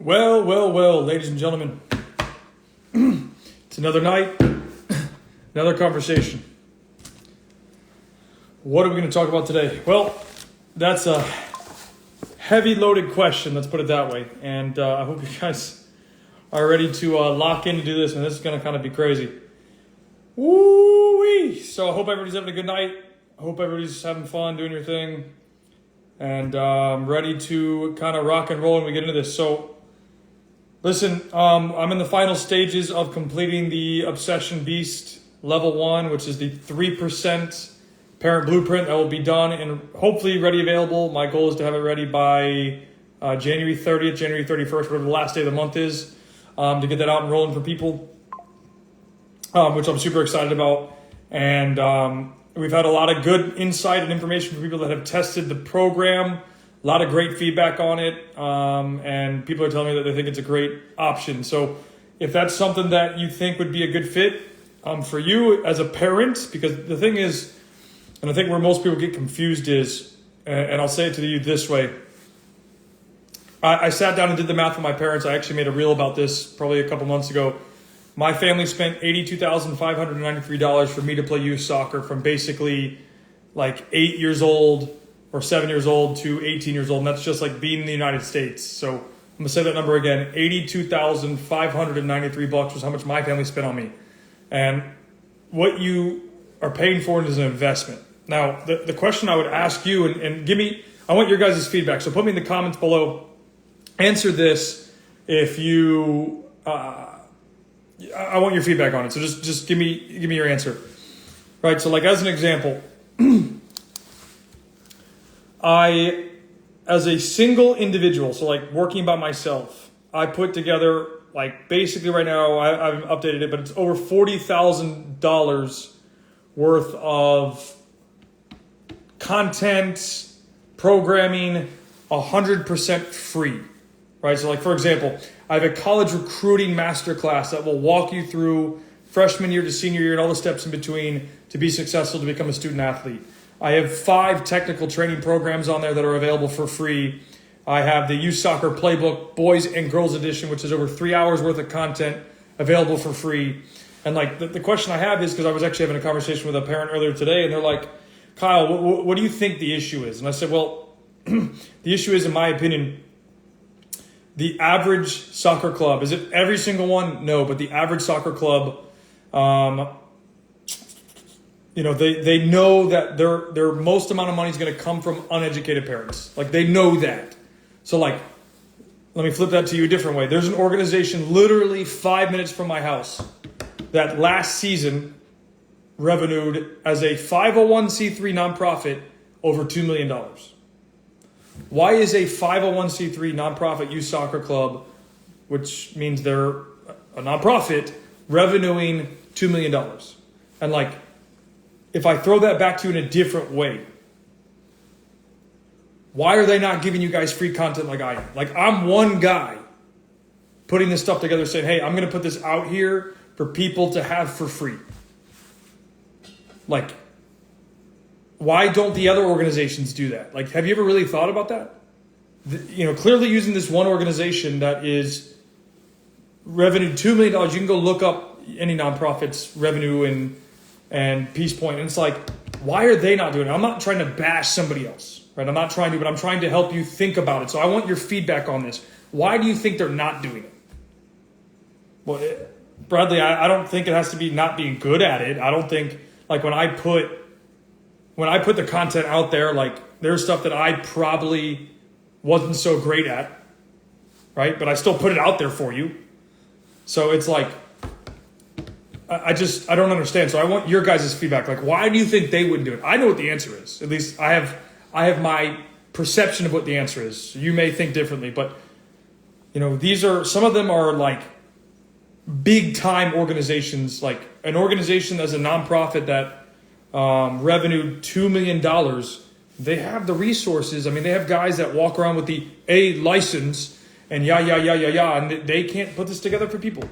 Well, ladies and gentlemen, it's another night, another conversation. What are we going to talk about today? Well, that's a heavy loaded question, let's put it that way. And I hope you guys are ready to lock in to do this, and this is going to kind of be crazy. Woo-wee! So I hope everybody's having a good night. I hope everybody's having fun doing your thing. And ready to kind of rock and roll when we get into this. So, listen, I'm in the final stages of completing the Obsession Beast Level 1, which is the 3% parent blueprint that will be done and hopefully ready available. My goal is to have it ready by January 30th, January 31st, whatever the last day of the month is, to get that out and rolling for people, which I'm super excited about. And we've had a lot of good insight and information from people that have tested the program. A lot of great feedback on it, and people are telling me that they think it's a great option. So if that's something that you think would be a good fit for you as a parent, because the thing is, and I think where most people get confused is, and I'll say it to you this way, I sat down and did the math with my parents. I actually made a reel about this probably a couple months ago. My family spent $82,593 for me to play youth soccer from basically like 8 years old or 7 years old to 18 years old. And that's just like being in the United States. So I'm going to say that number again. $82,593 was how much my family spent on me. And what you are paying for is an investment. Now, the question I would ask you, and give me, I want your guys' feedback. So put me in the comments below. Answer this if you... I want your feedback on it. So just give me your answer. Right. So like as an example, I, as a single individual, so like working by myself, I put together like basically right now, I've updated it, but it's over $40,000 worth of content, programming, 100% free. Right. So like, for example, I have a college recruiting masterclass that will walk you through freshman year to senior year and all the steps in between to be successful, to become a student athlete. I have 5 technical training programs on there that are available for free. I have the Youth Soccer Playbook Boys and Girls Edition, which is over 3 hours worth of content available for free. And like the question I have is, because I was actually having a conversation with a parent earlier today, and they're like, Kyle, what do you think the issue is? And I said, well, the issue is, in my opinion, the average soccer club. Is it every single one? No, but the average soccer club, they know that their most amount of money is going to come from uneducated parents. Like, they know that. So, like, let me flip that to you a different way. There's an organization literally 5 minutes from my house that last season revenued as a 501c3 nonprofit over $2 million. Why is a 501c3 nonprofit youth soccer club, which means they're a nonprofit, revenuing $2 million? And like, if I throw that back to you in a different way, why are they not giving you guys free content like I am? Like, I'm one guy putting this stuff together saying, hey, I'm going to put this out here for people to have for free. Like, why don't the other organizations do that? Like, have you ever really thought about that? Clearly using this one organization that is revenue $2 million, you can go look up any nonprofit's revenue and Peace Point. And it's like, why are they not doing it? I'm not trying to bash somebody else, right? But I'm trying to help you think about it. So I want your feedback on this. Why do you think they're not doing it? Well, Bradley, I don't think it has to be not being good at it. I don't think, like, when I put the content out there, like, there's stuff that I probably wasn't so great at, right? But I still put it out there for you. So it's like, I don't understand. So I want your guys' feedback. Like, why do you think they wouldn't do it? I know what the answer is. At least I have my perception of what the answer is. You may think differently, but some of them are like big time organizations, like an organization that's a nonprofit that revenue $2 million. They have the resources. I mean, they have guys that walk around with the A license and and they can't put this together for people.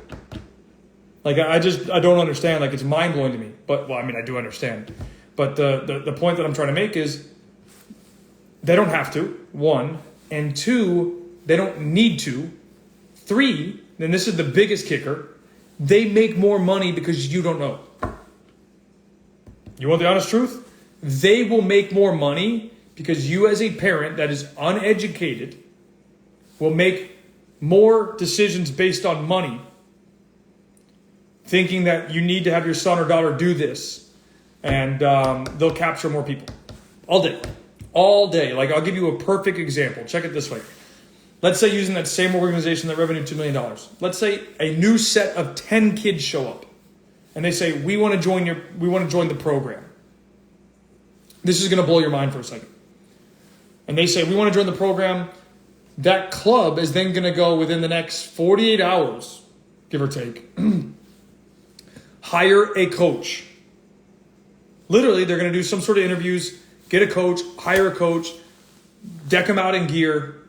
Like, I don't understand. Like, it's mind blowing to me. But, well, I mean, I do understand. But the point that I'm trying to make is they don't have to, one, and two, they don't need to, 3, and this is the biggest kicker, they make more money because you don't know. You want the honest truth? They will make more money because you as a parent that is uneducated will make more decisions based on money, thinking that you need to have your son or daughter do this, and they'll capture more people. All day. Like, I'll give you a perfect example. Check it this way. Let's say using that same organization that revenue $2 million. Let's say a new set of 10 kids show up and they say, we want to join the program. This is going to blow your mind for a second. And they say, we want to join the program. That club is then going to go within the next 48 hours, give or take, hire a coach. Literally, they're going to do some sort of interviews, get a coach, hire a coach, deck him out in gear,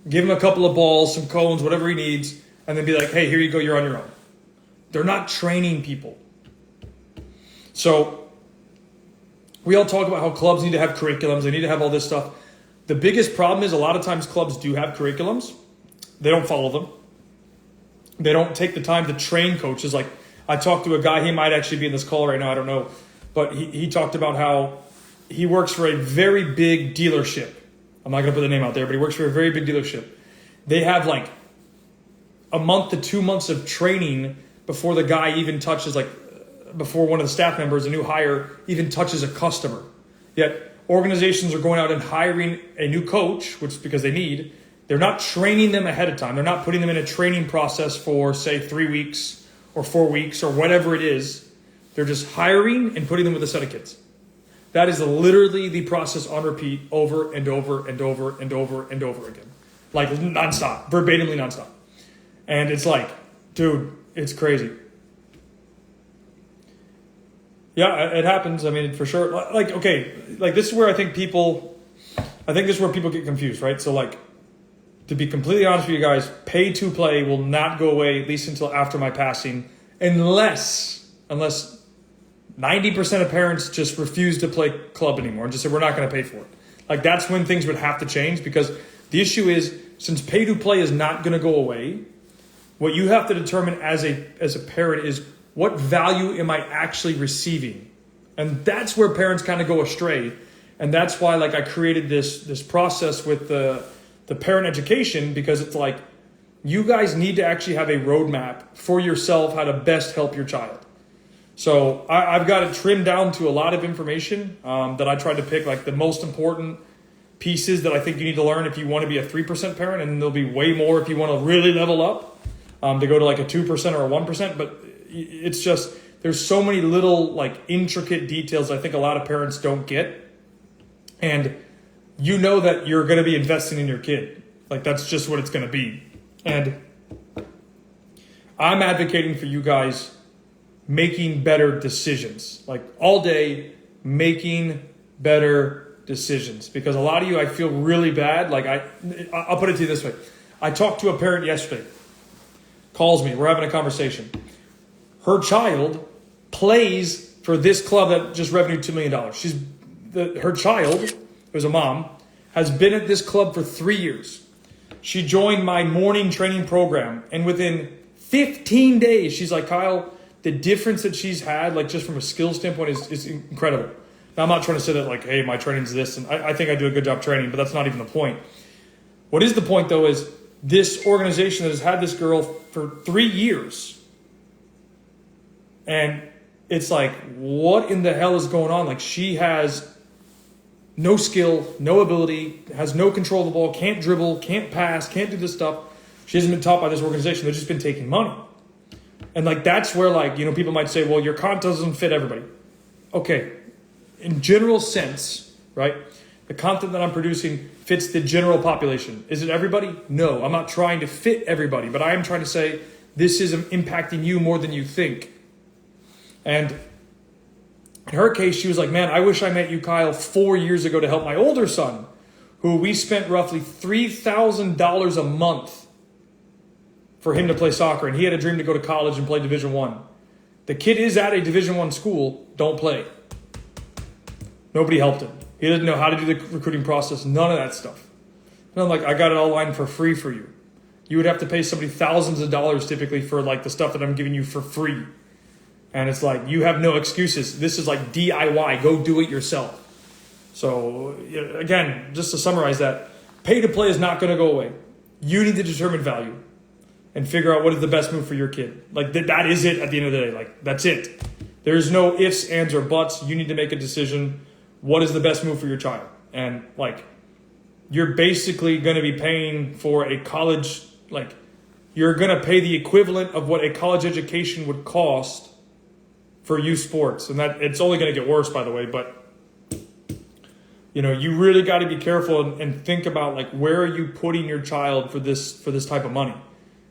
give him a couple of balls, some cones, whatever he needs, and then be like, hey, here you go, you're on your own. They're not training people. So we all talk about how clubs need to have curriculums, they need to have all this stuff. The biggest problem is a lot of times clubs do have curriculums. They don't follow them. They don't take the time to train coaches. Like, I talked to a guy, he might actually be in this call right now, I don't know. But he talked about how he works for a very big dealership. I'm not going to put the name out there, but he works for a very big dealership. They have like a month to 2 months of training before the guy even touches, like, before one of the staff members, a new hire, even touches a customer. Yet organizations are going out and hiring a new coach, which is because they need. They're not training them ahead of time. They're not putting them in a training process for, say, 3 weeks or 4 weeks or whatever it is. They're just hiring and putting them with a set of kids. That is literally the process on repeat over and over and over and over and over again. Like, nonstop, verbatimly nonstop. And it's like, dude, it's crazy. Yeah, it happens. I mean, for sure. Like, okay, like this is where I think this is where people get confused, right? So, like, to be completely honest with you guys, pay to play will not go away, at least until after my passing, unless 90% of parents just refuse to play club anymore and just say, we're not going to pay for it. Like, that's when things would have to change, because the issue is, since pay to play is not going to go away, what you have to determine as a parent is, what value am I actually receiving? And that's where parents kind of go astray. And that's why, like, I created this process with the parent education, because it's like, you guys need to actually have a roadmap for yourself how to best help your child. So I've got it trimmed down to a lot of information that I tried to pick, like the most important pieces that I think you need to learn if you want to be a 3% parent, and there'll be way more if you want to really level up to go to like a 2% or a 1%. But it's just, there's so many little like intricate details I think a lot of parents don't get. And you know that you're going to be investing in your kid. Like, that's just what it's going to be. And I'm advocating for you guys making better decisions, like all day making better decisions, because a lot of you, I feel really bad. Like, I'll put it to you this way. I talked to a parent yesterday, calls me, we're having a conversation. Her child plays for this club that just revenued $2 million. Her child, who's a mom, has been at this club for 3 years. She joined my morning training program, and within 15 days, she's like, Kyle, the difference that she's had, like just from a skill standpoint, is incredible. Now, I'm not trying to say that like, hey, my training's this, and I think I do a good job training, but that's not even the point. What is the point, though, is this organization that has had this girl for 3 years, and it's like, what in the hell is going on? Like, she has no skill, no ability, has no control of the ball, can't dribble, can't pass, can't do this stuff. She hasn't been taught by this organization. They've just been taking money. And like, that's where, like, you know, people might say, well, your content doesn't fit everybody. Okay. In general sense, right? The content that I'm producing fits the general population. Is it everybody? No, I'm not trying to fit everybody, but I am trying to say this is impacting you more than you think. And in her case, she was like, man, I wish I met you, Kyle, 4 years ago to help my older son, who we spent roughly $3,000 a month for him to play soccer, and he had a dream to go to college and play Division I. The kid is at a Division I school, don't play. Nobody helped him. He didn't know how to do the recruiting process, none of that stuff. And I'm like, I got it all lined for free for you. you would have to pay somebody thousands of dollars typically for like the stuff that I'm giving you for free. And it's like, you have no excuses. This is like DIY, go do it yourself. So again, just to summarize that, pay to play is not going to go away. You need to determine value and figure out what is the best move for your kid. Like that is it at the end of the day. Like that's it. There's no ifs, ands, or buts. You need to make a decision. What is the best move for your child? And like, you're basically going to be paying for a college, like you're going to pay the equivalent of what a college education would cost for youth sports. And that it's only going to get worse, by the way, but you really got to be careful and think about like, where are you putting your child for this type of money?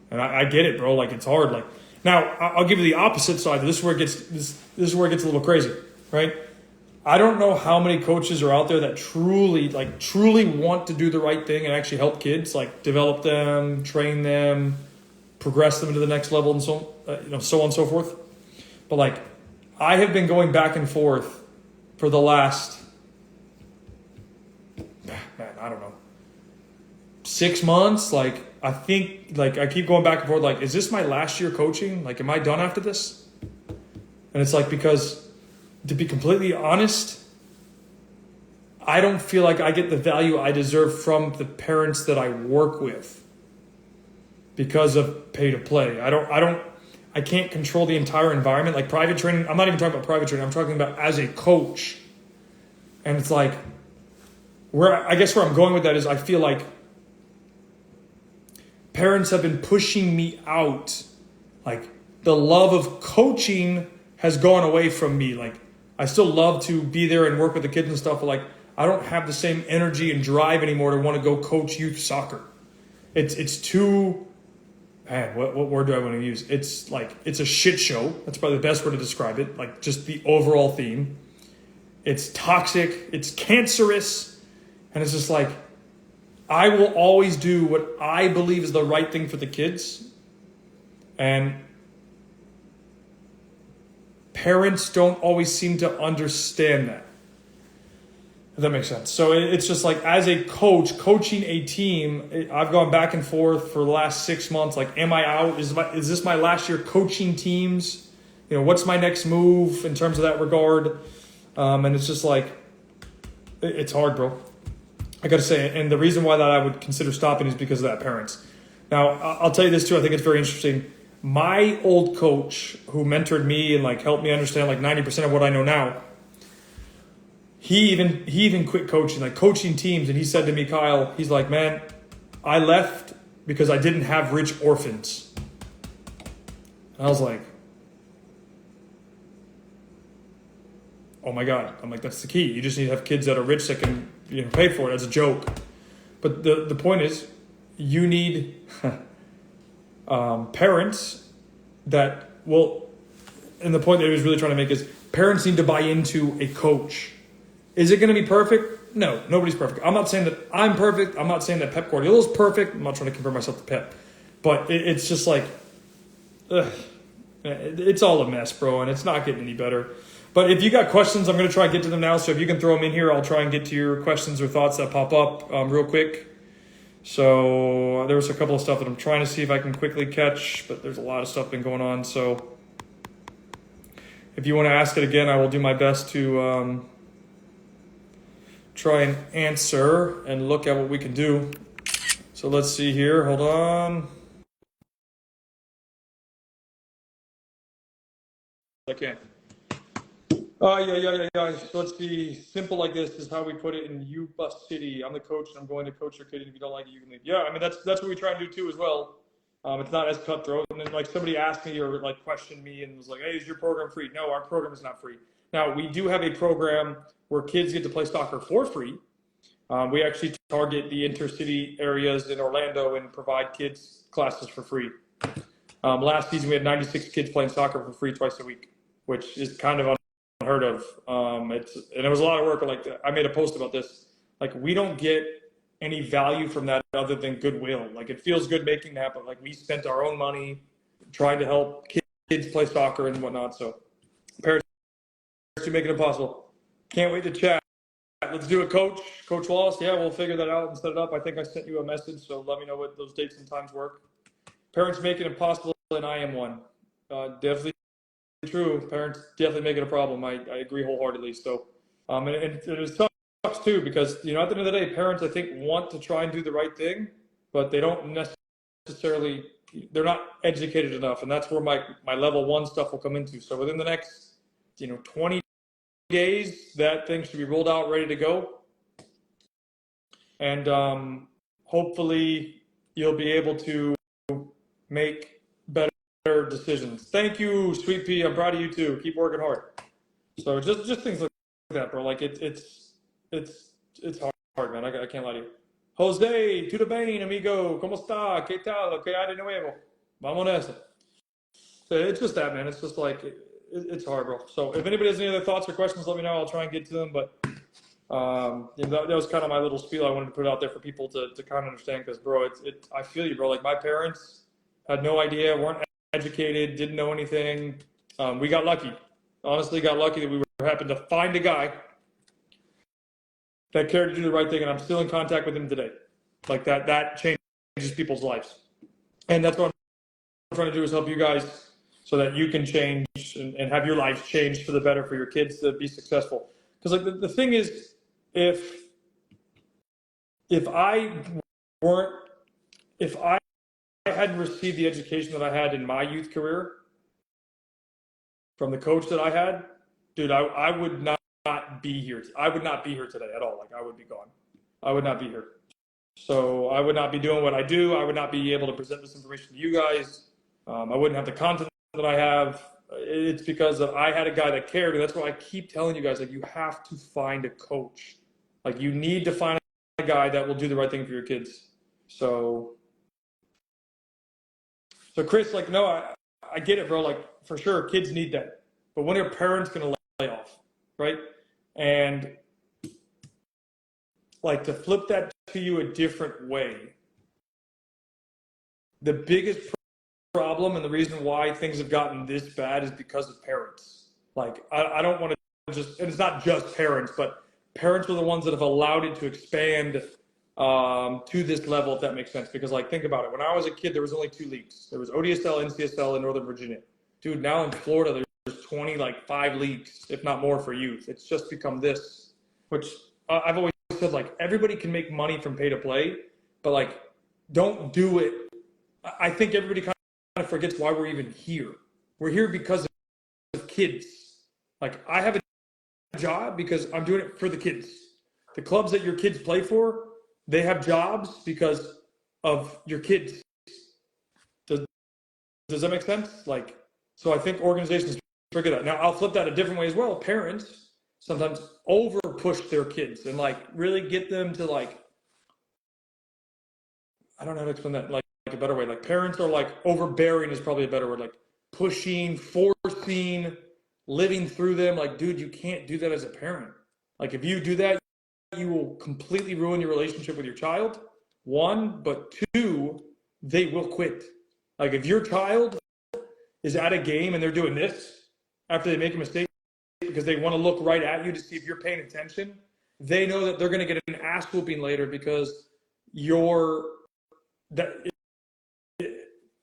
And I get it, bro. Like it's hard. Like now I'll give you the opposite side. This is where it gets, this is where it gets a little crazy, right? I don't know how many coaches are out there that truly want to do the right thing and actually help kids, like develop them, train them, progress them to the next level, and so on and so forth. But like, I have been going back and forth for the last, I don't know, 6 months. Like, I think, like, I keep going back and forth. Like, is this my last year coaching? Like, am I done after this? And it's like, because to be completely honest, I don't feel like I get the value I deserve from the parents that I work with because of pay to play. I can't control the entire environment. Like private training, I'm not even talking about private training. I'm talking about as a coach. And it's like, where I'm going with that is I feel like parents have been pushing me out. Like the love of coaching has gone away from me. Like I still love to be there and work with the kids and stuff, but like I don't have the same energy and drive anymore to want to go coach youth soccer. It's too, man, what word do I want to use? It's like, it's a shit show. That's probably the best word to describe it. Like just the overall theme. It's toxic. It's cancerous. And it's just like, I will always do what I believe is the right thing for the kids. And parents don't always seem to understand that. If that makes sense. So it's just like, as a coach, coaching a team, I've gone back and forth for the last 6 months. Like, am I out? Is this my last year coaching teams? What's my next move in terms of that regard? And it's just like, it's hard, bro. I got to say, and the reason why that I would consider stopping is because of that, parents. Now, I'll tell you this too. I think it's very interesting. My old coach who mentored me and like helped me understand like 90% of what I know now, he even quit coaching, like coaching teams. And he said to me, Kyle, he's like, man, I left because I didn't have rich orphans. And I was like, oh my God. I'm like, that's the key. You just need to have kids that are rich that can pay for it as a joke. But the point is, you need parents that will, and the point that he was really trying to make is parents need to buy into a coach. Is it going to be perfect? No, nobody's perfect. I'm not saying that I'm perfect. I'm not saying that Pep Guardiola is perfect. I'm not trying to compare myself to Pep. But it's just like, it's all a mess, bro, and it's not getting any better. But if you got questions, I'm going to try and get to them now. So if you can throw them in here, I'll try and get to your questions or thoughts that pop up real quick. So there was a couple of stuff that I'm trying to see if I can quickly catch, but there's a lot of stuff been going on. So if you want to ask it again, I will do my best to try and answer and look at what we can do. So let's see here. Hold on. Okay. Yeah. So let's be simple like this is how we put it in Yuba City. I'm the coach and I'm going to coach your kid. And if you don't like it, you can leave. Yeah, I mean, that's what we try to do too as well. It's not as cutthroat. And then like somebody asked me or like questioned me and was like, hey, is your program free? No, our program is not free. Now, we do have a program where kids get to play soccer for free. We actually target the intercity areas in Orlando and provide kids classes for free. Last season, we had 96 kids playing soccer for free twice a week, which is kind of unheard of. And it was a lot of work. Like I made a post about this. Like we don't get any value from that other than goodwill. Like it feels good making that, but like we spent our own money trying to help kids play soccer and whatnot. So parents, you're making it possible. Can't wait to chat. Let's do it, Coach. Coach Wallace. Yeah, we'll figure that out and set it up. I think I sent you a message, so let me know what those dates and times work. Parents make it impossible, and I am one. Definitely true. Parents definitely make it a problem. I agree wholeheartedly. So, and it sucks too, because, you know, at the end of the day, parents, I think, want to try and do the right thing, but they don't necessarily, they're not educated enough. And that's where my level 1 stuff will come into. So within the next, 20 days, that thing should be rolled out, ready to go. And hopefully you'll be able to make better decisions. Thank you, Sweet Pea. I'm proud of you too. Keep working hard. So just things like that, bro. Like it's hard, man. I can't lie to you. Jose, tudo bem, amigo? ¿Cómo está? ¿Qué tal? ¿Qué hay de nuevo? Vamos a eso. So it's just that, man. It's just like it's hard, bro. So if anybody has any other thoughts or questions, let me know. I'll try and get to them. But that was kind of my little spiel I wanted to put out there for people to kind of understand. Because, bro, I feel you, bro. Like, my parents had no idea, weren't educated, didn't know anything. We got lucky. Honestly, got lucky that we happened to find a guy that cared to do the right thing, and I'm still in contact with him today. Like, that changes people's lives. And that's what I'm trying to do, is help you guys so that you can change and have your lives changed for the better, for your kids to be successful. Because, like, the thing is, if I hadn't received the education that I had in my youth career from the coach that I had, dude, I would not be here. I would not be here today at all. Like, I would be gone. I would not be here. So I would not be doing what I do. I would not be able to present this information to you guys. I wouldn't have the content that I have. It's because I had a guy that cared. And that's why I keep telling you guys, like, you have to find a coach. Like, you need to find a guy that will do the right thing for your kids. So Chris, like, no, I get it, bro. Like, for sure, kids need that. But when are parents going to lay off, right? And, like, to flip that to you a different way, the biggest problem and the reason why things have gotten this bad is because of parents. Like, I don't want to just, and it's not just parents, but parents are the ones that have allowed it to expand to this level, if that makes sense. Because, like, think about it. When I was a kid, there was only 2 leagues. There was ODSL, NCSL, and Northern Virginia. Dude, now in Florida, there's 5 leagues, if not more, for youth. It's just become this, which I've always said, like, everybody can make money from pay to play, but, like, don't do it. I think everybody kind of forgets why we're even here. We're here because of kids. Like, I have a job because I'm doing it for the kids. The clubs that your kids play for, they have jobs because of your kids. Does that make sense? Like, so I think organizations figure that. Now, I'll flip that a different way as well. Parents sometimes over push their kids and, like, really get them to, like, I don't know how to explain that, like a better way. Like, parents are, like, overbearing is probably a better word. Like, pushing, forcing, living through them. Like, dude, you can't do that as a parent. Like, if you do that, you will completely ruin your relationship with your child. 1, but 2, they will quit. Like, if your child is at a game and they're doing this after they make a mistake because they want to look right at you to see if you're paying attention, they know that they're going to get an ass whooping later because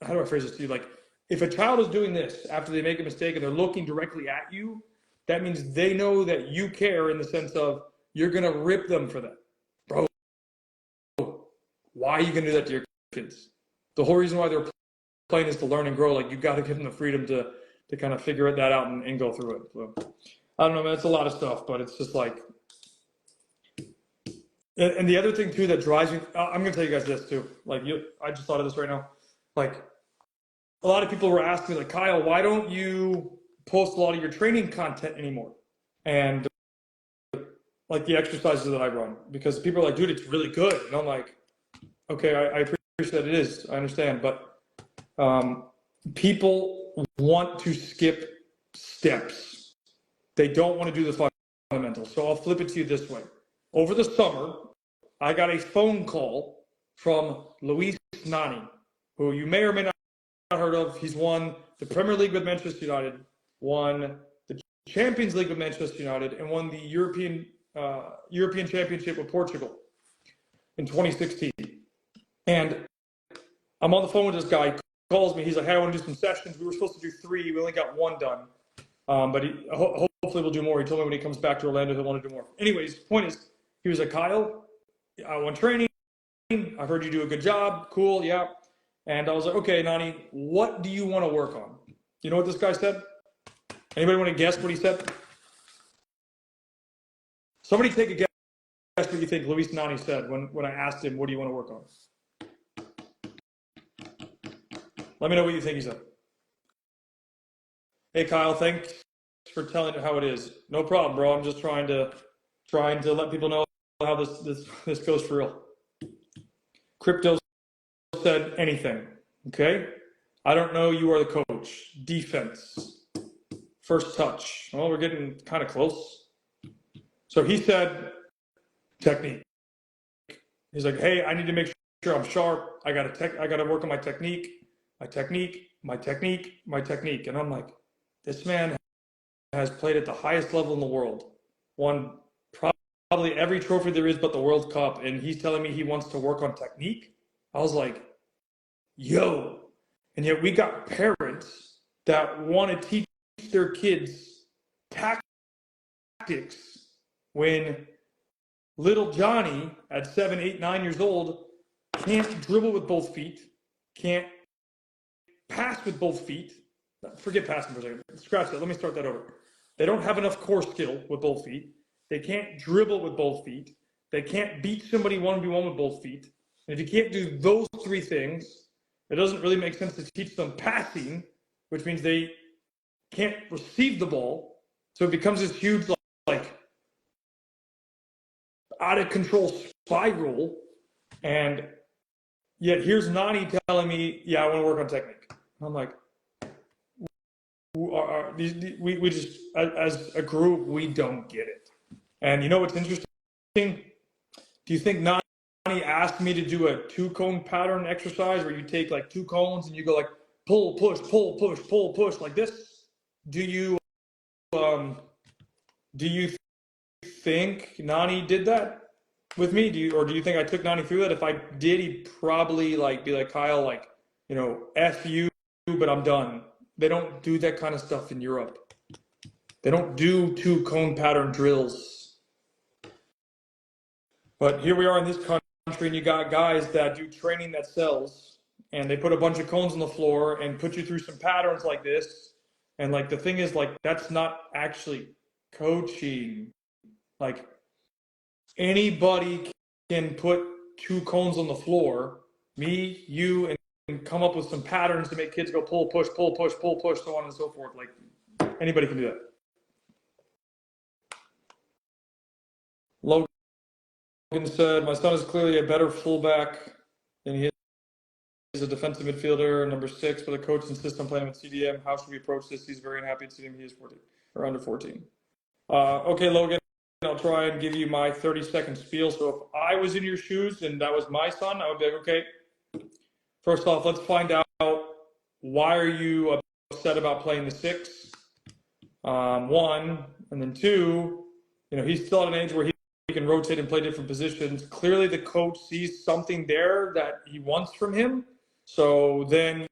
how do I phrase this to you? Like, if a child is doing this after they make a mistake and they're looking directly at you, that means they know that you care, in the sense of you're going to rip them for that. Bro, why are you going to do that to your kids? The whole reason why they're playing is to learn and grow. Like, you got to give them the freedom to kind of figure that out and go through it. So, I don't know, man. It's a lot of stuff, but it's just like, and the other thing too that drives me, I'm going to tell you guys this too. Like, I just thought of this right now. Like, a lot of people were asking me, like, Kyle, why don't you post a lot of your training content anymore? And, like, the exercises that I run, because people are like, dude, it's really good. And I'm like, okay, I appreciate that it is. I understand. But people want to skip steps. They don't want to do the fundamentals. So I'll flip it to you this way. Over the summer, I got a phone call from Luis Nani, who you may or may not have heard of. He's won the Premier League with Manchester United, won the Champions League with Manchester United, and won the European European Championship with Portugal in 2016. And I'm on the phone with this guy, calls me. He's like, hey, I want to do some sessions. We were supposed to do 3. We only got 1 done. But hopefully we'll do more. He told me when he comes back to Orlando, he'll want to do more. Anyways, the point is, he was like, Kyle, I want training. I heard you do a good job. Cool, yeah. And I was like, okay, Nani, what do you want to work on? You know what this guy said? Anybody want to guess what he said? Somebody take a guess what you think Luis Nani said when I asked him, what do you want to work on? Let me know what you think he said. Hey, Kyle, thanks for telling it how it is. No problem, bro. I'm just trying to let people know how this goes for real. Crypto said anything, okay? I don't know, you are the coach. Defense. First touch. Well, we're getting kind of close. So he said technique. He's like, hey, I need to make sure I'm sharp. I gotta work on my technique. And I'm like, this man has played at the highest level in the world. Won probably every trophy there is but the World Cup, and he's telling me he wants to work on technique? I was like, yo. And yet we got parents that want to teach their kids tactics when little Johnny at 7, 8, 9 years old can't dribble with both feet, can't pass with both feet. Forget passing for a second. Scratch that. Let me start that over. They don't have enough core skill with both feet. They can't dribble with both feet. They can't beat somebody 1v1 with both feet. And if you can't do those 3 things, it doesn't really make sense to teach them passing, which means they can't receive the ball. So it becomes this huge, like out of control spiral. And yet here's Nani telling me, yeah, I want to work on technique. I'm like, we just, as a group, we don't get it. And you know what's interesting? Do you think Nani asked me to do a 2-cone pattern exercise where you take like 2 cones and you go like pull, push, pull, push, pull, push like this? Do you think Nani did that with me? Or do you think I took Nani through that? If I did, he'd probably like be like, Kyle, like, you know, F you, but I'm done. They don't do that kind of stuff in Europe. They don't do 2-cone pattern drills. But here we are in this country, and you got guys that do training that sells, and they put a bunch of cones on the floor and put you through some patterns like this. And like the thing is, like, that's not actually coaching. Like, anybody can put 2 cones on the floor, me, you, and come up with some patterns to make kids go pull, push, pull, push, pull, push, so on and so forth. Like, anybody can do that. Logan said, my son is clearly a better fullback than he is. He's a defensive midfielder, number 6, but the coach insists on playing with CDM. How should we approach this? He's very unhappy at CDM. He is 14 or under 14. Okay, Logan, I'll try and give you my 30-second spiel. So if I was in your shoes and that was my son, I would be like, okay, first off, let's find out, why are you upset about playing the 6? 1, and then 2, you know, he's still at an age where he can rotate and play different positions. Clearly the coach sees something there that he wants from him. So then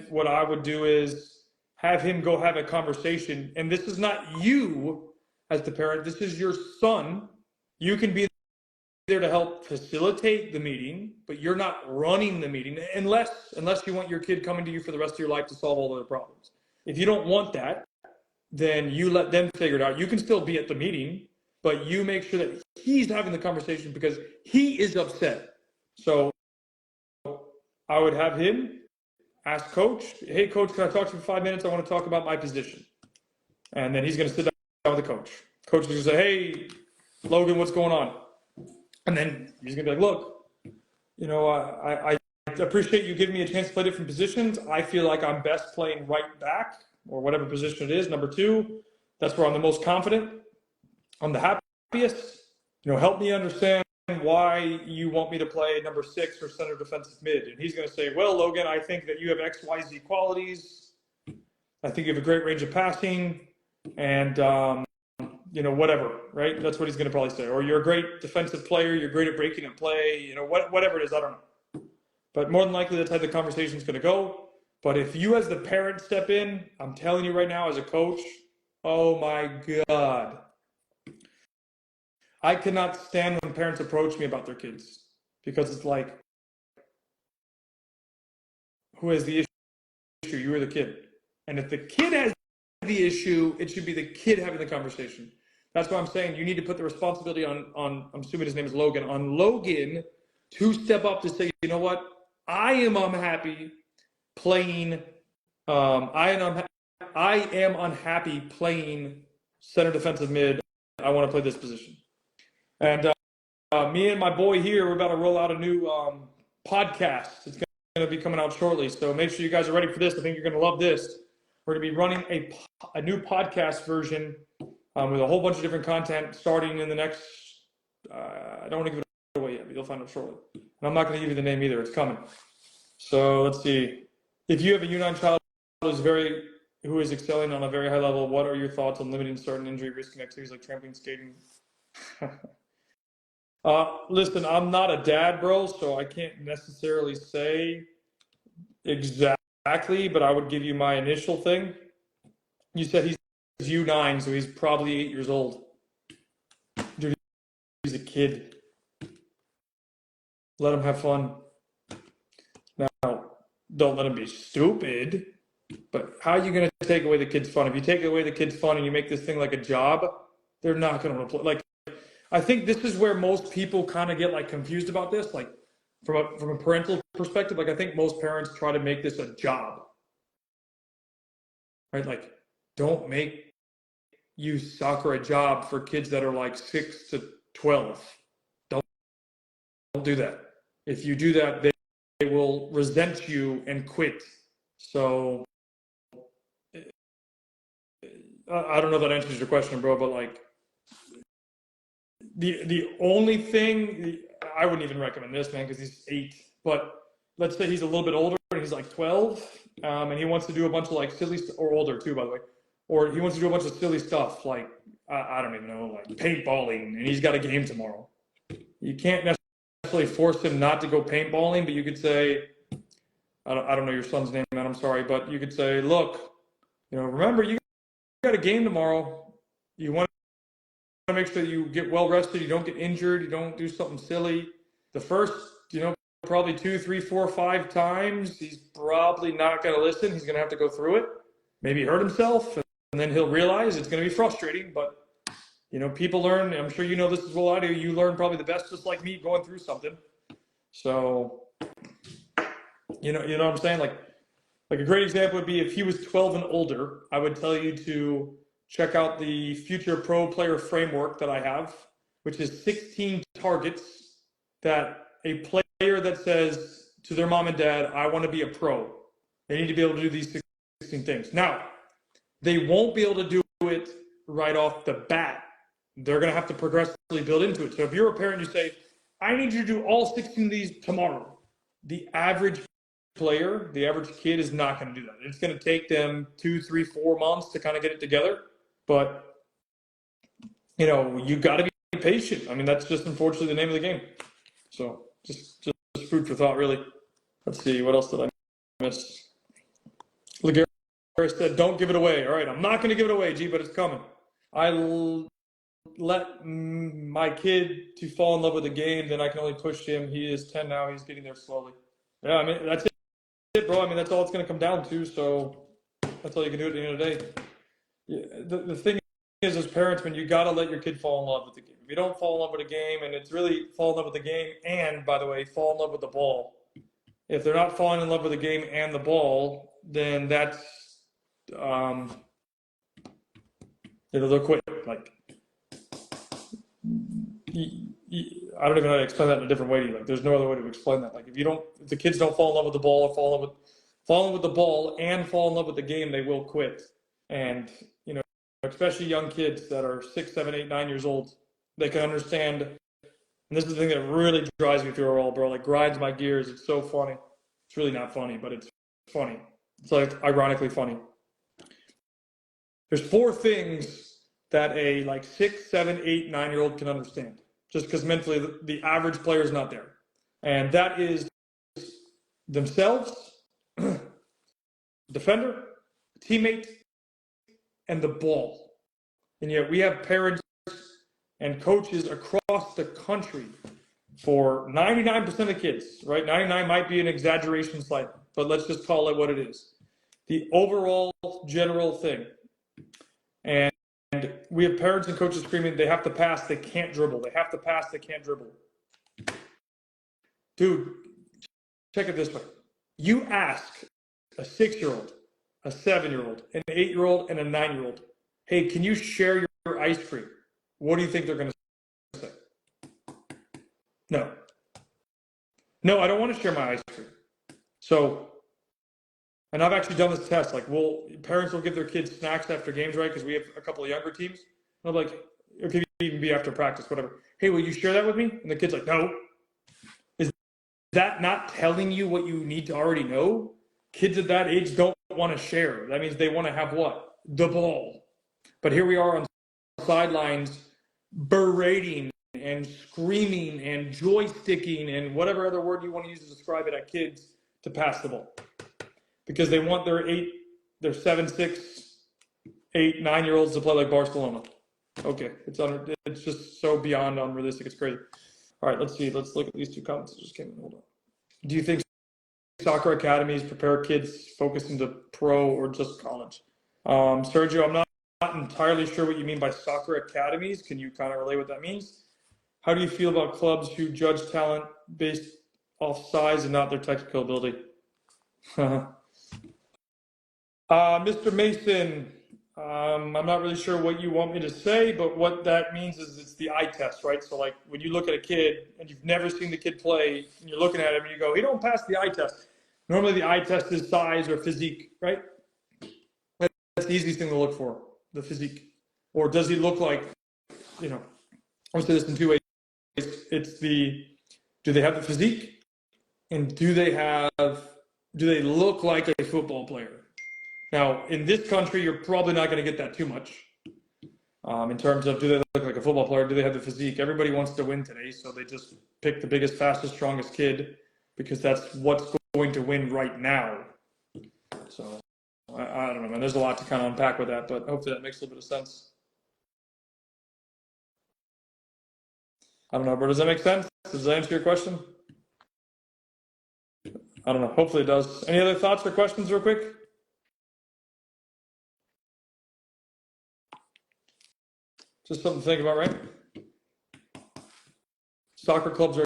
what I would do is have him go have a conversation. And this is not you as the parent, this is your son. You can be there to help facilitate the meeting, but you're not running the meeting unless you want your kid coming to you for the rest of your life to solve all their problems. If you don't want that, then you let them figure it out. You can still be at the meeting, but you make sure that he's having the conversation because he is upset. So I would have him ask coach, hey coach, can I talk to you for 5 minutes? I want to talk about my position. And then he's going to sit down with the coach. Coach is going to say, hey, Logan, what's going on? And then he's going to be like, look, you know, I appreciate you giving me a chance to play different positions. I feel like I'm best playing right back or whatever position it is. Number 2, that's where I'm the most confident. I'm the happiest. You know, help me understand why you want me to play number 6 or center defensive mid. And he's going to say, well, Logan, I think that you have X, Y, Z qualities. I think you have a great range of passing. And whatever, right? That's what he's going to probably say. Or you're a great defensive player. You're great at breaking a play. Whatever it is, I don't know. But more than likely, that's how the conversation is going to go. But if you as the parent step in, I'm telling you right now as a coach, oh my God. I cannot stand when parents approach me about their kids because it's like, who has the issue? You or the kid? And if the kid has the issue, it should be the kid having the conversation. That's why I'm saying you need to put the responsibility on I'm assuming his name is Logan, on Logan to step up to say, you know what? I am unhappy playing, I am unhappy playing center defensive mid. I want to play this position. And me and my boy here, we're about to roll out a new podcast. It's going to be coming out shortly. So make sure you guys are ready for this. I think you're going to love this. We're going to be running a new podcast version with a whole bunch of different content starting in the next, I don't want to give it away yet, but you'll find out shortly. And I'm not going to give you the name either. It's coming. So let's see. If you have a U9 child who is excelling on a very high level, what are your thoughts on limiting certain injury risking activities like trampoline, skating? Listen, I'm not a dad, bro, so I can't necessarily say exactly, but I would give you my initial thing. You said he's U9, so he's probably 8 years old. Dude, he's a kid. Let him have fun. Now, don't let him be stupid, but how are you going to take away the kid's fun? If you take away the kid's fun and you make this thing like a job, they're not going to play. Like, I think this is where most people kind of get like confused about this, like from a parental perspective. Like I think most parents try to make this a job, right? Like, don't make youth soccer a job for kids that are like 6 to 12. Don't do that. If you do that, they will resent you and quit. So I don't know if that answers your question, bro, but like the only thing, I wouldn't even recommend this, man, because he's 8. But let's say he's a little bit older and he's like 12, and he wants to do a bunch of like silly, or older too, by the way, or he wants to do a bunch of silly stuff like I don't even know, like paintballing, and he's got a game tomorrow. You can't necessarily force him not to go paintballing, but you could say, I don't know your son's name, man, I'm sorry, but you could say, look, remember you got a game tomorrow. You want to make sure that you get well rested, you don't get injured, you don't do something silly. The first, probably 2, 3, 4, 5 times, he's probably not going to listen. He's going to have to go through it, maybe hurt himself, and then he'll realize it's going to be frustrating. But people learn. I'm sure this as well I do. You learn probably the best, just like me, going through something. So you know what I'm saying? Like a great example would be if he was 12 and older, I would tell you to check out the Future Pro Player Framework that I have, which is 16 targets that a player that says to their mom and dad, I want to be a pro. They need to be able to do these 16 things. Now, they won't be able to do it right off the bat. They're going to have to progressively build into it. So if you're a parent, you say, I need you to do all 16 of these tomorrow. The average player, the average kid is not going to do that. It's going to take them 2, 3, 4 months to kind of get it together. But, you got to be patient. I mean, that's just unfortunately the name of the game. So just food for thought, really. Let's see, what else did I miss? Laguerre said, don't give it away. All right, I'm not going to give it away, G, but it's coming. I let my kid to fall in love with the game, then I can only push him. He is 10 now. He's getting there slowly. Yeah, I mean, that's it, bro. I mean, that's all it's going to come down to. So that's all you can do at the end of the day. Yeah, the thing is, as parents, man, you got to let your kid fall in love with the game. If you don't fall in love with a game, and it's really fall in love with the game and, by the way, fall in love with the ball. If they're not falling in love with the game and the ball, then that's, they'll quit. Like, I don't even know how to explain that in a different way to you. Like, there's no other way to explain that. Like, if the kids don't fall in love with the ball or fall in love with the ball and fall in love with the game, they will quit. And, especially young kids that are 6, 7, 8, 9 years old, they can understand. And this is the thing that really drives me through a roll, bro. Like, grinds my gears. It's so funny. It's really not funny, but it's funny. It's like ironically funny. There's 4 things that a like 6, 7, 8, 9-year-old can understand, just because mentally the average player is not there. And that is themselves, defender, teammate, and the ball. And yet we have parents and coaches across the country for 99% of kids, right? 99 might be an exaggeration slightly, but let's just call it what it is. The overall general thing. And we have parents and coaches screaming, they have to pass, they can't dribble. They have to pass, they can't dribble. Dude, check it this way. You ask a 6-year-old, a 7-year-old, an 8-year-old, and a 9-year-old, hey, can you share your ice cream? What do you think they're going to say? No. No, I don't want to share my ice cream. So, and I've actually done this test. Like, parents will give their kids snacks after games, right? Because we have a couple of younger teams. And I'm like, it could even be after practice, whatever. Hey, will you share that with me? And the kid's like, no. Is that not telling you what you need to already know? Kids at that age don't want to share. That means they want to have what? The ball. But here we are on sidelines berating and screaming and joysticking and whatever other word you want to use to describe it at kids to pass the ball. Because they want their 7, 6, 8, 9-year-olds to play like Barcelona. Okay, it's just so beyond unrealistic. It's crazy. All right, let's see. Let's look at these 2 comments that just came in. Hold on. Do you think soccer academies prepare kids focused into pro or just college? Sergio, I'm not entirely sure what you mean by soccer academies. Can you kind of relate what that means? How do you feel about clubs who judge talent based off size and not their technical ability? Mr. Mason, I'm not really sure what you want me to say, but what that means is it's the eye test, right? So like when you look at a kid and you've never seen the kid play and you're looking at him and you go, he don't pass the eye test. Normally the eye test is size or physique, right? That's the easiest thing to look for, the physique. Or does he look like, I'll say this in 2 ways. It's do they have the physique? And do they look like a football player? Now, in this country, you're probably not going to get that too much. In terms of, do they look like a football player? Do they have the physique? Everybody wants to win today, so they just pick the biggest, fastest, strongest kid because that's what's going to win right now. So, I don't know, man. There's a lot to kind of unpack with that, but hopefully that makes a little bit of sense. I don't know, bro. Does that make sense? Does that answer your question? I don't know. Hopefully it does. Any other thoughts or questions real quick? Just something to think about, right? Soccer clubs are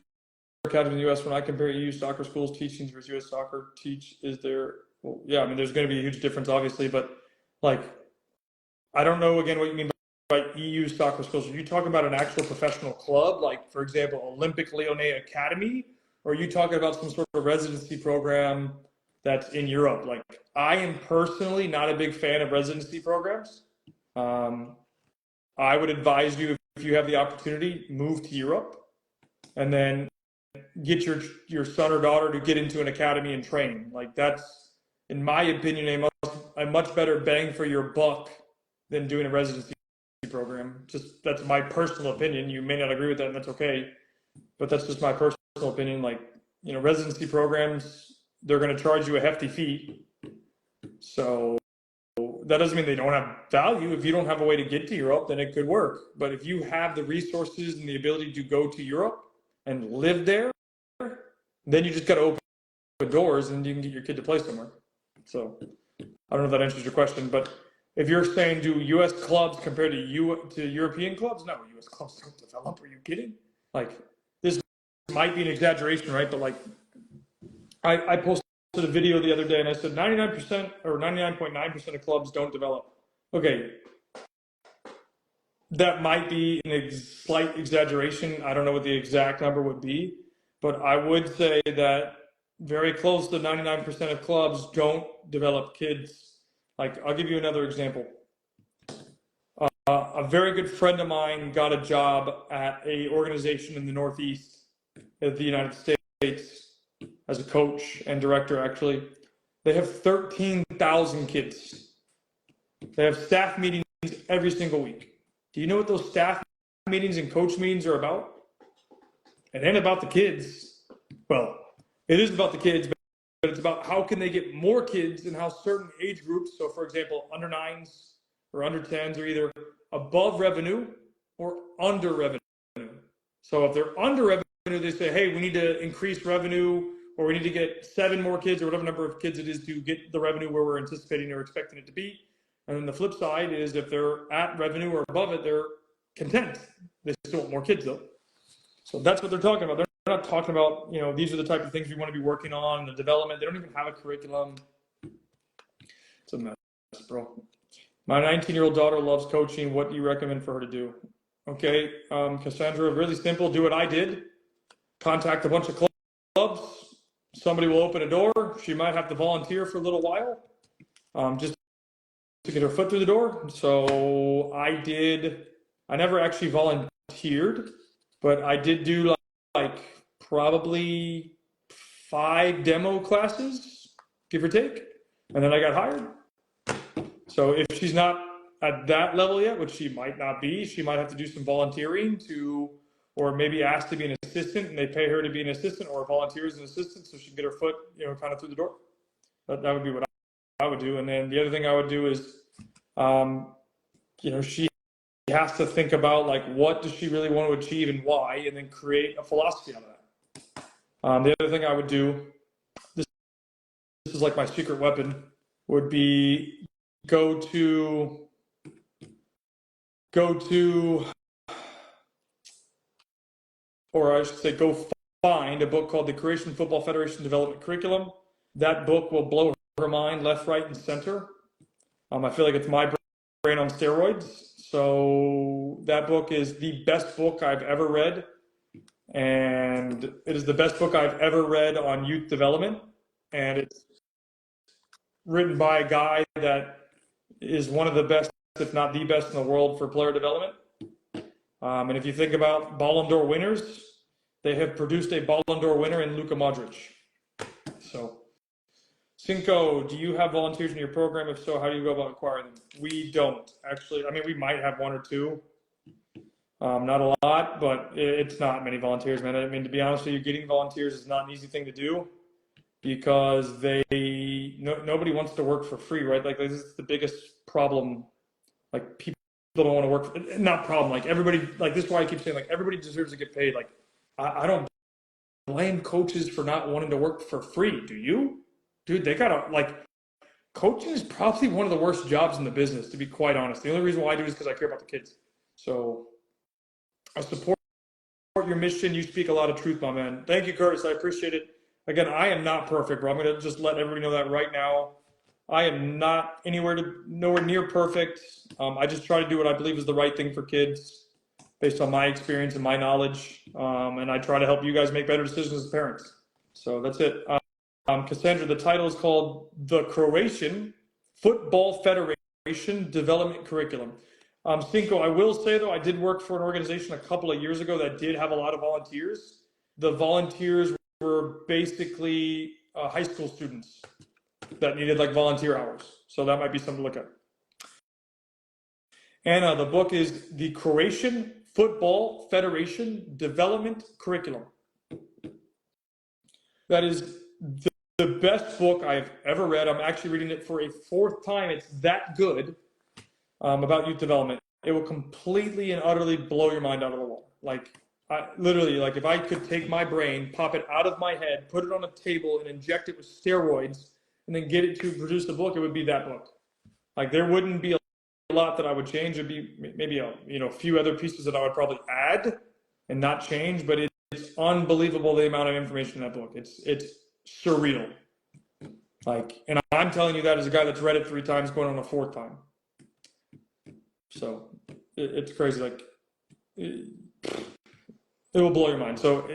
capped in the U.S. When I compare EU soccer schools teaching versus U.S. soccer teach, is there? Well, yeah, I mean, there's going to be a huge difference, obviously, but like, I don't know again what you mean by EU soccer schools. Are you talking about an actual professional club, like for example, Olympique Lyonnais Academy, or are you talking about some sort of residency program that's in Europe? Like, I am personally not a big fan of residency programs. I would advise you, if you have the opportunity, move to Europe and then get your son or daughter to get into an academy and train. Like, that's, in my opinion, a much better bang for your buck than doing a residency program. Just, that's my personal opinion. You may not agree with that, and that's okay, but that's just my personal opinion. Like, residency programs, they're going to charge you a hefty fee. So that doesn't mean they don't have value. If you don't have a way to get to Europe, then it could work. But if you have the resources and the ability to go to Europe and live there, then you just got to open doors and you can get your kid to play somewhere. So I don't know if that answers your question, but if you're saying, do U.S. clubs compare to European clubs? No, U.S. clubs don't develop. Are you kidding? Like, this might be an exaggeration, right? But like, I posted a video the other day and I said 99% or 99.9% of clubs don't develop. Okay, that might be a slight exaggeration. I don't know what the exact number would be, but I would say that very close to 99% of clubs don't develop kids. Like, I'll give you another example. A very good friend of mine got a job at a organization in the Northeast of the United States as a coach and director, actually. They have 13,000 kids. They have staff meetings every single week. Do you know what those staff meetings and coach meetings are about? It ain't about the kids. Well, it is about the kids, but it's about how can they get more kids and how certain age groups, so for example, under 9s or under 10s are either above revenue or under revenue. So if they're under revenue, they say, hey, we need to increase revenue, or we need to get 7 more kids, or whatever number of kids it is to get the revenue where we're anticipating or expecting it to be. And then the flip side is if they're at revenue or above it, they're content. They still want more kids though. So that's what they're talking about. They're not talking about, you know, these are the type of things we want to be working on, the development. They don't even have a curriculum. It's a mess, bro. My 19-year-old daughter loves coaching. What do you recommend for her to do? Okay, Cassandra, really simple. Do what I did. Contact a bunch of clubs. Somebody will open a door. She might have to volunteer for a little while, just to get her foot through the door. So I never actually volunteered, but I did do like probably 5 demo classes, give or take, and then I got hired. So if she's not at that level yet, which she might not be, she might have to do some volunteering or maybe ask to be an assistant, and they pay her to be an assistant, or volunteer as an assistant so she can get her foot, you know, kind of through the door. That would be what I would do. And then the other thing I would do is, you know, she has to think about like what does she really want to achieve and why, and then create a philosophy out of that. The other thing I would do, this is like my secret weapon, would be go to or I should say go find a book called the Croatian Football Federation Development Curriculum. That book will blow her mind left, right, and center. I feel like it's my brain on steroids. So that book is the best book I've ever read. And it is the best book I've ever read on youth development. And it's written by a guy that is one of the best, if not the best in the world for player development. And if you think about Ballon d'Or winners, they have produced a Ballon d'Or winner in Luka Modric. So, Cinco, do you have volunteers in your program? If so, how do you go about acquiring them? We don't, actually. I mean, we might have 1 or 2. Not a lot, but it's not many volunteers, man. I mean, to be honest with you, getting volunteers is not an easy thing to do because nobody wants to work for free, right? Like, this is the biggest problem. Like, people don't want to work, not problem, like everybody, like this is why I keep saying, like, everybody deserves to get paid. Like, I don't blame coaches for not wanting to work for free. Do you? Dude, they gotta, like, coaching is probably one of the worst jobs in the business, to be quite honest. The only reason why I do it is because I care about the kids. So I support your mission. You speak a lot of truth, my man. Thank you, Curtis. I appreciate it. Again, I am not perfect, bro. I'm going to just let everybody know that right now. I am not nowhere near perfect. I just try to do what I believe is the right thing for kids based on my experience and my knowledge. And I try to help you guys make better decisions as parents. So that's it. Cassandra, the title is called The Croatian Football Federation Development Curriculum. Cinco, I will say, though, I did work for an organization a couple of years ago that did have a lot of volunteers. The volunteers were basically high school students that needed like volunteer hours. So that might be something to look at. Anna, the book is The Croatian Football Federation Development Curriculum. That is the best book I've ever read. I'm actually reading it for a 4th time. It's that good about youth development. It will completely and utterly blow your mind out of the water. Like, literally, like if I could take my brain, pop it out of my head, put it on a table and inject it with steroids and then get it to produce the book, it would be that book. Like, there wouldn't be a lot that I would change. It'd be maybe a few other pieces that I would probably add and not change, but it's unbelievable the amount of information in that book. It's surreal. Like, and I'm telling you that as a guy that's read it 3 times, going on a 4th time. So it's crazy. Like, it will blow your mind. So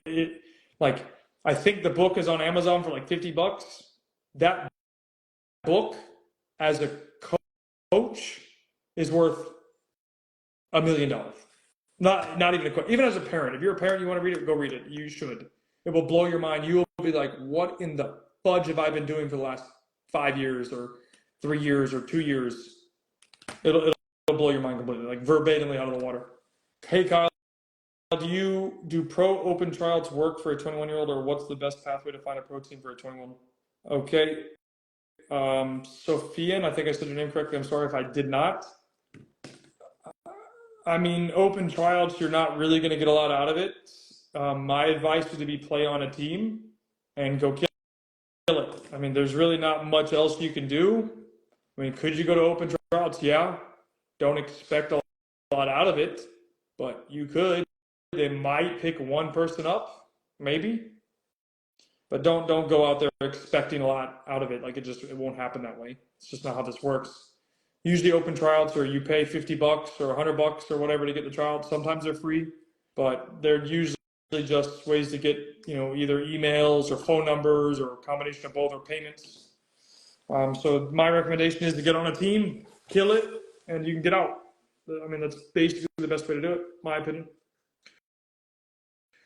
like, I think the book is on Amazon for like $50. That book as a coach is worth $1 million. Not even even as a parent. If you're a parent, you want to read it, go read it. You should. It will blow your mind. You will be like, what in the fudge have I been doing for the last 5 years or 3 years or 2 years? It'll blow your mind completely, like verbatimly out of the water. Hey, Kyle, do you do pro open tryouts work for a 21-year-old, or what's the best pathway to find a pro team for a 21? Okay. Sophia, and I think I said your name correctly. I'm sorry if I did not. I mean, open tryouts, you're not really going to get a lot out of it. My advice would be play on a team and go kill it. I mean, there's really not much else you can do. I mean, could you go to open tryouts? Yeah. Don't expect a lot out of it, but you could. They might pick one person up, maybe. But don't go out there expecting a lot out of it. Like it won't happen that way. It's just not how this works. Usually open tryouts, or you pay $50 or $100 or whatever to get the tryout. Sometimes they're free, but they're usually just ways to get, either emails or phone numbers or a combination of both, or payments. So my recommendation is to get on a team, kill it, and you can get out. I mean, that's basically the best way to do it, my opinion.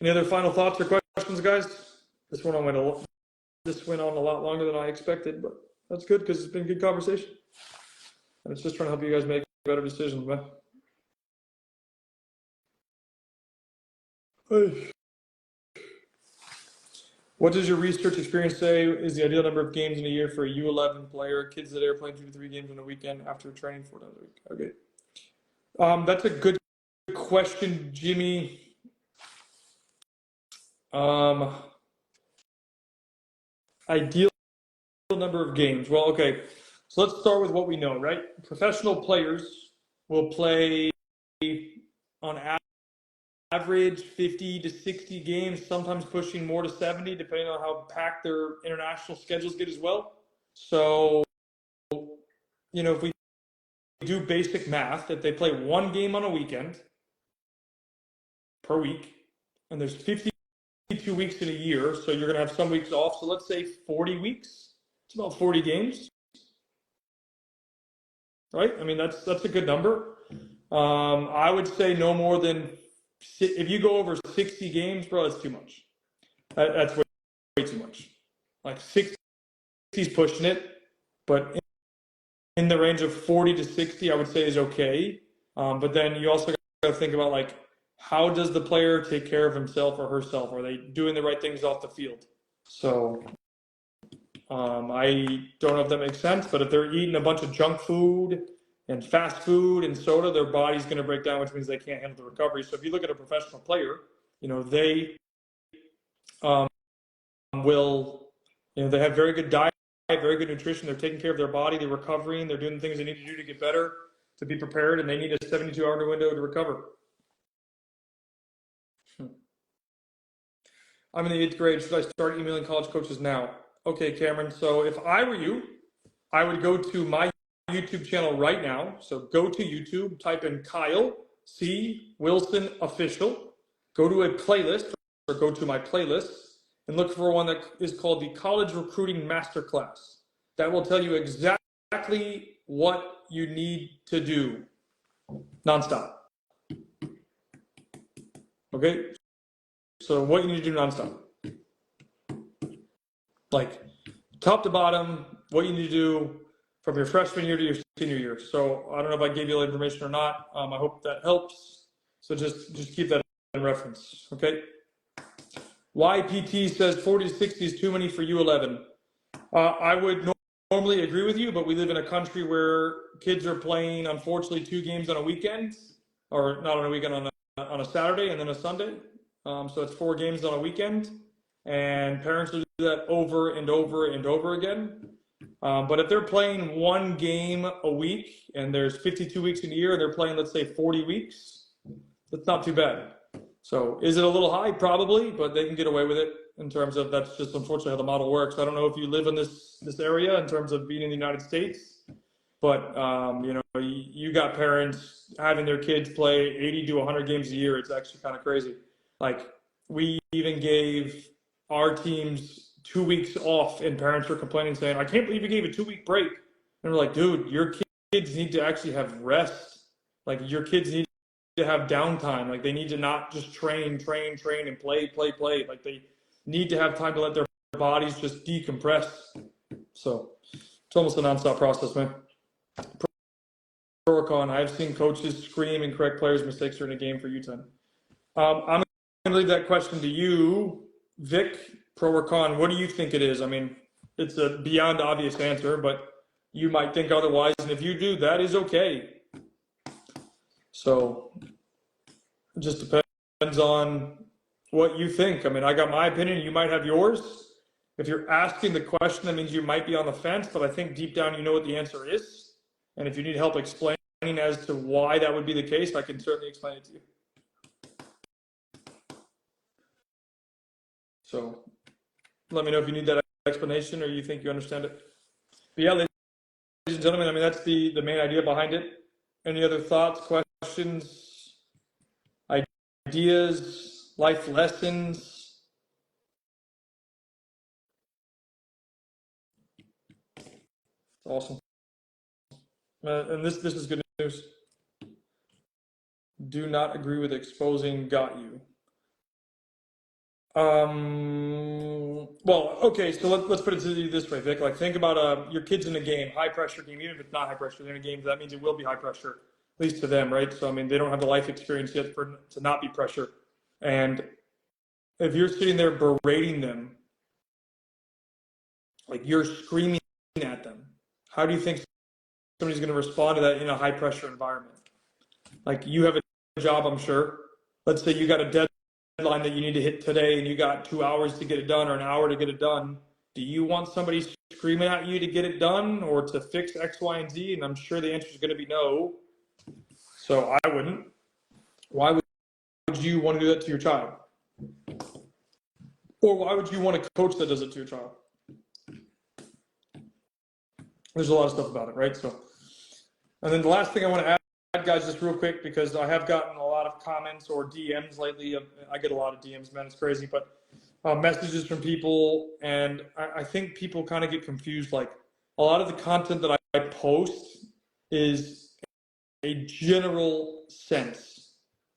Any other final thoughts or questions, guys? This went on a lot longer than I expected, but that's good because it's been a good conversation. And it's just trying to help you guys make better decisions, man. Hey. What does your research experience say is the ideal number of games in a year for a U11 player? Kids that are playing 2 to 3 games in a weekend after training 4 times a week. Okay. That's a good question, Jimmy. Ideal number of games. Well, okay. So let's start with what we know, right? Professional players will play on average 50 to 60 games, sometimes pushing more to 70, depending on how packed their international schedules get as well. So, if we do basic math, if they play 1 game on a weekend per week, and there's 52 weeks in a year, so you're going to have some weeks off. So let's say 40 weeks. It's about 40 games, right? I mean, that's a good number. I would say no more than, if you go over 60 games, bro, that's too much. That's way too much. Like 60 is pushing it, but in the range of 40 to 60, I would say is okay. But then you also got to think about, like, how does the player take care of himself or herself? Are they doing the right things off the field? So I don't know if that makes sense, but if they're eating a bunch of junk food and fast food and soda, their body's going to break down, which means they can't handle the recovery. So if you look at a professional player, they they have very good diet, very good nutrition. They're taking care of their body. They're recovering. They're doing the things they need to do to get better, to be prepared, and they need a 72-hour window to recover. I'm in the 8th grade. Should I start emailing college coaches now? Okay, Cameron. So if I were you, I would go to my YouTube channel right now. So go to YouTube, type in Kyle C. Wilson Official. Go to a playlist, or go to my playlist, and look for one that is called the College Recruiting Masterclass. That will tell you exactly what you need to do nonstop. Okay? So what you need to do nonstop. Like top to bottom, what you need to do from your freshman year to your senior year. So I don't know if I gave you all the information or not. I hope that helps. So just keep that in reference, okay? YPT says 40 to 60 is too many for U11. I would normally agree with you, but we live in a country where kids are playing, unfortunately, 2 games on a weekend, or not on a weekend, on a Saturday and then a Sunday. So it's 4 games on a weekend, and parents will do that over and over and over again. But if they're playing 1 game a week and there's 52 weeks in a year and they're playing, let's say, 40 weeks, that's not too bad. So is it a little high? Probably, but they can get away with it in terms of, that's just unfortunately how the model works. I don't know if you live in this area in terms of being in the United States, but you got parents having their kids play 80 to 100 games a year. It's actually kind of crazy. Like, we even gave our teams 2 weeks off, and parents were complaining, saying, I can't believe you gave a 2-week break. And we're like, dude, your kids need to actually have rest. Like, your kids need to have downtime. Like, they need to not just train and play. Like, they need to have time to let their bodies just decompress. So it's almost a nonstop process, man. Proricon, I've seen coaches scream and correct players' mistakes during a game for U10. I'm going to leave that question to you, Vic Proricon. What do you think it is? I mean, it's a beyond obvious answer, but you might think otherwise. And if you do, that is okay. So it just depends on what you think. I mean, I got my opinion. You might have yours. If you're asking the question, that means you might be on the fence, but I think deep down you know what the answer is. And if you need help explaining as to why that would be the case, I can certainly explain it to you. So let me know if you need that explanation or you think you understand it. But yeah, ladies and gentlemen, I mean, that's the main idea behind it. Any other thoughts, questions, ideas, life lessons? Awesome. And this is good news. Do not agree with exposing got you. Well, okay, so let's put it to you this way, Vic. Like, think about your kids in a game, high pressure game. Even if it's not high pressure, they're in a game. That means it will be high pressure, at least to them, right? So I mean, they don't have the life experience yet to not be pressure. And if you're sitting there berating them, like you're screaming at them, how do you think somebody's going to respond to that in a high pressure environment? Like, you have a job, I'm sure. Let's say you got a deadline that you need to hit today and you got 2 hours to get it done or an hour to get it done. Do you want somebody screaming at you to get it done or to fix X, Y, and Z? And I'm sure the answer is going to be no. So I wouldn't. Why would you want to do that to your child? Or why would you want a coach that does it to your child? There's a lot of stuff about it, right? So, and then the last thing I want to add, guys, just real quick, because I have gotten a lot of comments or DMs lately. I get a lot of DMs, man, it's crazy, but messages from people, and I think people kind of get confused. Like, a lot of the content that I post is a general sense.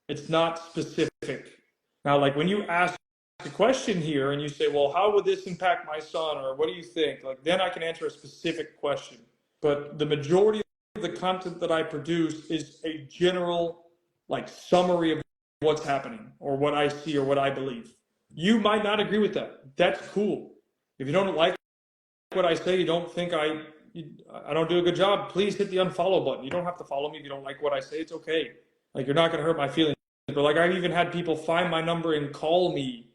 It's not specific. Now, like, when you ask a question here and you say, well, how would this impact my son, or what do you think? Like, then I can answer a specific question. But the majority of the content that I produce is a general, like, summary of what's happening or what I see or what I believe. You might not agree with that. That's cool. If you don't like what I say, you don't think I don't do a good job, please hit the unfollow button. You don't have to follow me if you don't like what I say. It's okay. Like, you're not going to hurt my feelings. But like, I've even had people find my number and call me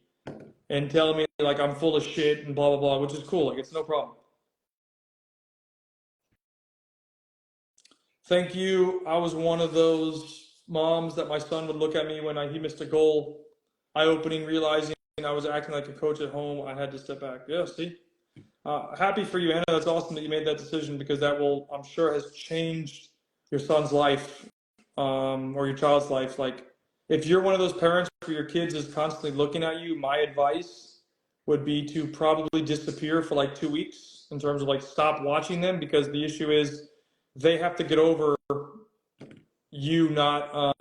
and tell me like I'm full of shit and blah, blah, blah, which is cool. Like, it's no problem. Thank you. I was one of those moms that my son would look at me when he missed a goal, eye-opening, realizing I was acting like a coach at home. I had to step back. Yeah, see? Happy for you, Anna. That's awesome that you made that decision, because that will, I'm sure, has changed your son's life, or your child's life. Like, if you're one of those parents where your kids is constantly looking at you, my advice would be to probably disappear for like 2 weeks, in terms of like stop watching them, because the issue is they have to get over you not,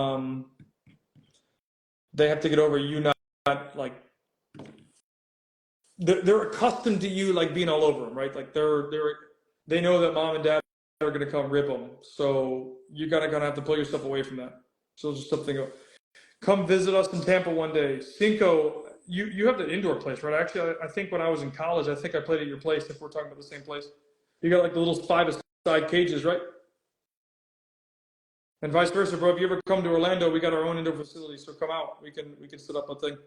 they have to get over you not like, they're accustomed to you like being all over them, right? Like they know that mom and dad are going to come rip them. So you're gonna have to pull yourself away from that. So just something. Come visit us in Tampa one day. Cinco, you have the indoor place, right? Actually, I think when I was in college, I think I played at your place, if we're talking about the same place. You got like the little 5-a-side cages, right? And vice versa, bro. If you ever come to Orlando, we got our own indoor facility, so come out. We can set up a thing.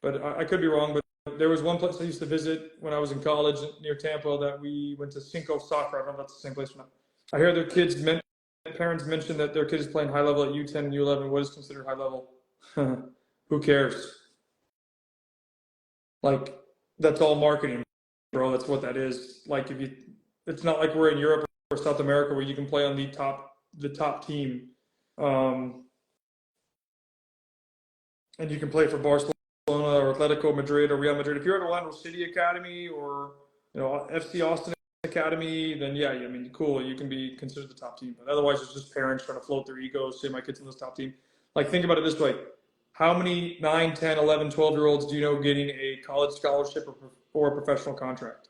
But I could be wrong, but there was one place I used to visit when I was in college near Tampa that we went to Cinco Soccer. I don't know if that's the same place or not. I hear their parents mention that their kid is playing high level at U10 and U11. What is considered high level? Who cares? Like, that's all marketing, bro. That's what that is. Like, it's not like we're in Europe or South America where you can play on the top team, and you can play for Barcelona or Atletico Madrid or Real Madrid. If you're at Orlando City Academy or FC Austin Academy, then yeah, I mean, cool. You can be considered the top team. But otherwise, it's just parents trying to float their egos, say my kid's in this top team. Like, think about it this way. How many 9, 10, 11, 12-year-olds do you know getting a college scholarship or a professional contract?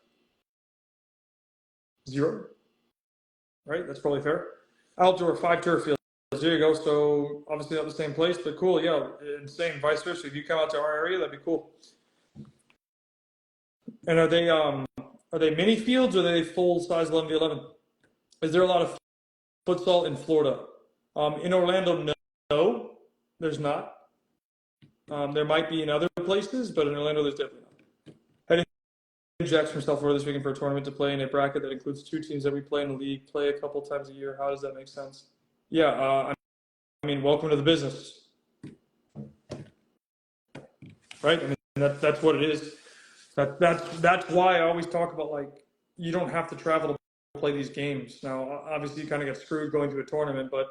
0, right? That's probably fair. Outdoor 5 turf fields. There you go. So obviously not the same place, but cool. Yeah, and same vice versa. If you come out to our area, that'd be cool. And are they mini fields or are they full size 11v11? Is there a lot of futsal in Florida? In Orlando, no, there's not. There might be in other places, but in Orlando, there's definitely not. Heading Jacks from South Florida this weekend for a tournament to play in a bracket that includes 2 teams that we play in the league, play a couple times a year. How does that make sense? Yeah, I mean, welcome to the business, right? I mean, that's what it is. That's why I always talk about, like, you don't have to travel to play these games. Now, obviously, you kind of get screwed going to a tournament, but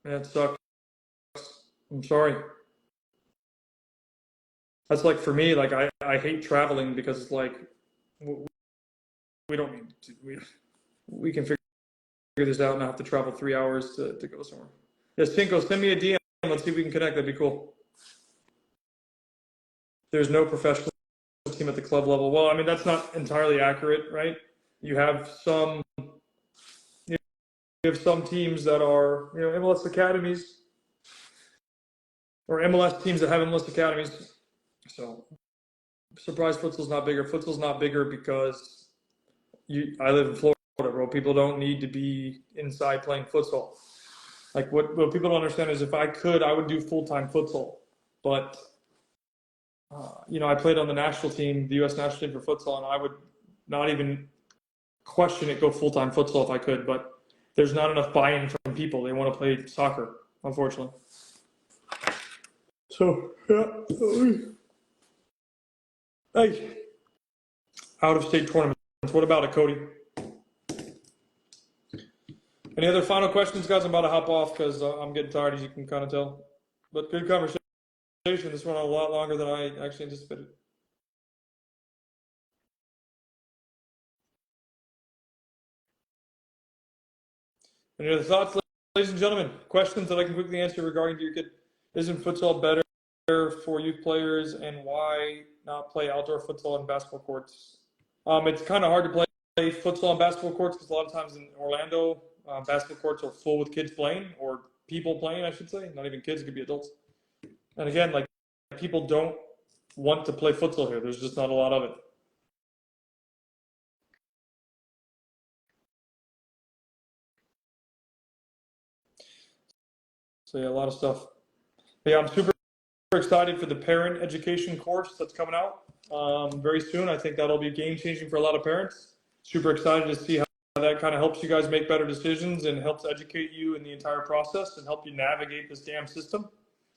man, it sucks. I'm sorry. That's like for me, like I hate traveling because it's like we don't need to, we can figure this out and not have to travel 3 hours to go somewhere. Yes, Cinco, send me a DM. Let's see if we can connect. That'd be cool. There's no professional team at the club level. Well, I mean, that's not entirely accurate, right? You have some teams that are, MLS academies or MLS teams that have MLS academies. So, surprise, futsal's not bigger. Futsal's not bigger because I live in Florida, bro. People don't need to be inside playing futsal. Like what people don't understand is if I could, I would do full-time futsal. But I played on the national team, the U.S. national team for futsal, and I would not even question it, go full-time futsal if I could. But there's not enough buy-in from people. They want to play soccer, unfortunately. So, yeah. Hey, out-of-state tournaments. What about it, Cody? Any other final questions, guys? I'm about to hop off because I'm getting tired, as you can kind of tell. But good conversation. This went on a lot longer than I actually anticipated. Any other thoughts, ladies and gentlemen? Questions that I can quickly answer regarding to your kid? Isn't futsal better for youth players, and why not play outdoor futsal and basketball courts? It's kind of hard to play futsal and basketball courts because a lot of times in Orlando, basketball courts are full with kids playing, or people playing, I should say. Not even kids, it could be adults. And again, like, people don't want to play futsal here. There's just not a lot of it. So yeah, a lot of stuff. But yeah, I'm super excited for the parent education course that's coming out very soon. I think that'll be game changing for a lot of parents. Super excited to see how that kind of helps you guys make better decisions and helps educate you in the entire process and help you navigate this damn system.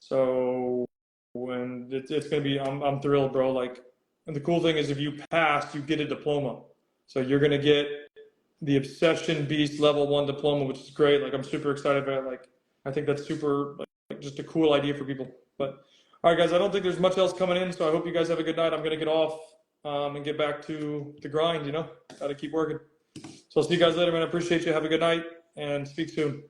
So when it's going to be, I'm thrilled, bro. Like, and the cool thing is if you pass, you get a diploma. So you're going to get the Obsession Beast level 1 diploma, which is great. Like, I'm super excited about it. Like, I think that's super, like, just a cool idea for people. But all right, guys, I don't think there's much else coming in, so I hope you guys have a good night. I'm going to get off and get back to the grind, got to keep working. So I'll see you guys later, man. I appreciate you. Have a good night and speak soon.